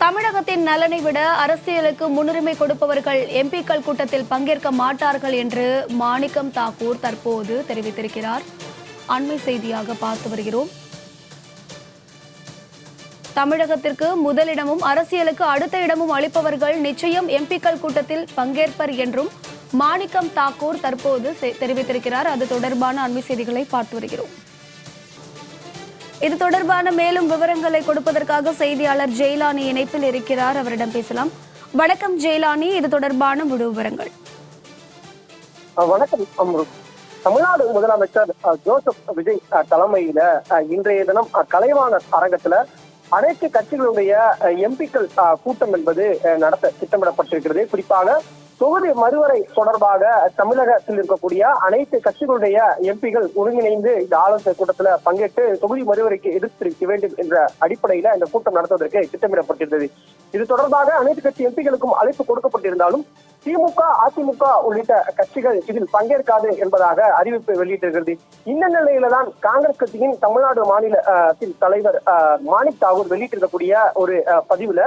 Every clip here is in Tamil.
தமிழகத்தின் நலனை விட அரசியலுக்கு முன்னுரிமை கொடுப்பவர்கள் எம்பிக்கள் கூட்டத்தில் பங்கேற்க மாட்டார்கள் என்று மாணிக்கம் தாக்கூர் தற்போது தெரிவித்திருக்கிறார். அண்மை செய்தியாக பார்த்து வருகிறோம். தமிழகத்திற்கு முதலிடமும் அரசியலுக்கு அடுத்த இடமும் அளிப்பவர்கள் நிச்சயம் எம்பிக்கள் கூட்டத்தில் பங்கேற்பர் என்றும் மாணிக்கம் தாக்கூர் தற்போது தெரிவித்திருக்கிறார். அது தொடர்பான அண்மை செய்திகளை பார்த்து வருகிறோம். இது தொடர்பான மேலும் விவரங்களை கொடுப்பதற்காக செய்தியாளர் ஜெயலானி இணைப்பில் இருக்கிறார். அவரிடம் பேசலாம். வணக்கம் ஜெயலானி, இது தொடர்பான முழு விவரங்கள். வணக்கம் அம்ரு. தமிழ்நாடு முதலமைச்சர் ஜோசப் விஜய் தலைமையில இன்றைய தினம் கலைவாணர் அரங்கத்துல அனைத்து கட்சிகளுடைய எம்பிக்கள் கூட்டம் என்பது நடத்த திட்டமிடப்பட்டிருக்கிறது. குறிப்பாக தொகுதி மறுவரை தொடர்பாக தமிழகத்தில் இருக்கக்கூடிய அனைத்து கட்சிகளுடைய எம்பிகள் ஒருங்கிணைந்து இந்த ஆலோசனை கூட்டத்தில் பங்கேற்று தொகுதி மறுவரைக்கு எதிர்த்து தெரிவிக்க வேண்டும் என்ற அடிப்படையில இந்த கூட்டம் நடத்துவதற்கு திட்டமிடப்பட்டிருந்தது. இது தொடர்பாக அனைத்து கட்சி எம்பிகளுக்கும் அழைப்பு கொடுக்கப்பட்டிருந்தாலும் திமுக, அதிமுக உள்ளிட்ட கட்சிகள் இதில் பங்கேற்காது என்பதாக அறிவிப்பு வெளியிட்டிருக்கிறது. இந்த நிலையில தான் காங்கிரஸ் கட்சியின் தமிழ்நாடு மாநிலத்தின் தலைவர் மாணிக் தாக்கூர் வெளியிட்டிருக்கக்கூடிய ஒரு பதிவுல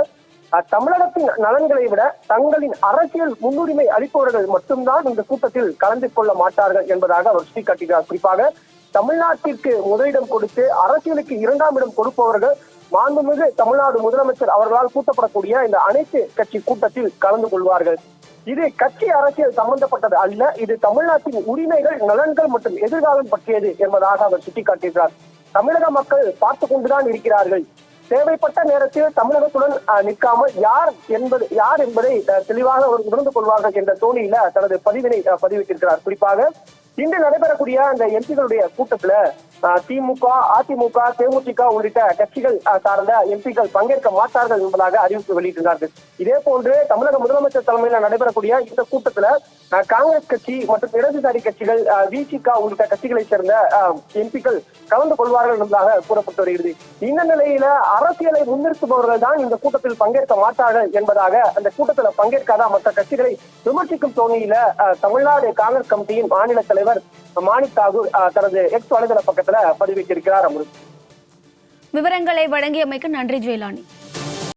தமிழகத்தின் நலன்களை விட தங்களின் அரசியல் முன்னுரிமை அளிப்பவர்கள் மட்டும்தான் இந்த கூட்டத்தில் கலந்து கொள்ள மாட்டார்கள் என்பதாக அவர் சுட்டிக்காட்டுகிறார். குறிப்பாக தமிழ்நாட்டிற்கு முதலிடம் கொடுத்து அரசியலுக்கு இரண்டாம் இடம் கொடுப்பவர்கள் மாண்புமிகு தமிழ்நாடு முதலமைச்சர் அவர்களால் கூட்டப்படக்கூடிய இந்த அனைத்து கட்சி கூட்டத்தில் கலந்து கொள்வார்கள். இது கட்சி அரசியல் சம்பந்தப்பட்டது அல்ல, இது தமிழ்நாட்டின் உரிமைகள், நலன்கள் மற்றும் எதிர்காலம் பற்றியது என்பதாக அவர் சுட்டிக்காட்டுகிறார். தமிழக மக்கள் பார்த்து கொண்டுதான் இருக்கிறார்கள். தேவைப்பட்ட நேரத்தில் தமிழகத்துடன் நிற்காமல் யார் என்பதை தெளிவாக அவர் உணர்ந்து கொள்வார்கள் என்ற தோணியில தனது பதிவினை பதிவிட்டிருக்கிறார். குறிப்பாக இன்று நடைபெறக்கூடிய அந்த எம்பிகளுடைய கூட்டத்துல திமுக, அதிமுக, தேமுதிக உள்ளிட்ட கட்சிகள் சார்ந்த எம்பிக்கள் பங்கேற்க மாட்டார்கள் என்பதாக அறிவிப்பு வெளியிட்டிருந்தார்கள். இதே போன்று தமிழக முதலமைச்சர் தலைமையில் நடைபெறக்கூடிய இந்த கூட்டத்துல காங்கிரஸ் கட்சி மற்றும் இடதுசாரி கட்சிகள், விசிக உள்ளிட்ட கட்சிகளை சேர்ந்த எம்பிக்கள் கலந்து கொள்வார்கள் என்பதாக கூறப்பட்டு வருகிறது. இந்த நிலையில அரசியலை முன்னிறுத்துபவர்கள் தான் இந்த கூட்டத்தில் பங்கேற்க மாட்டார்கள் என்பதாக அந்த கூட்டத்தில் பங்கேற்காத மற்ற கட்சிகளை விமர்சிக்கும் தோணியில தமிழ்நாடு காங்கிரஸ் கமிட்டியின் மாநில தலைவர் மாணிக் தாக்கூர் தனது எக்ஸ் வலைதள பக்கத்துல பதிவிட்டிருக்கிறார். விவரங்களை வழங்கியமைக்கு நன்றி ஜெயலானி.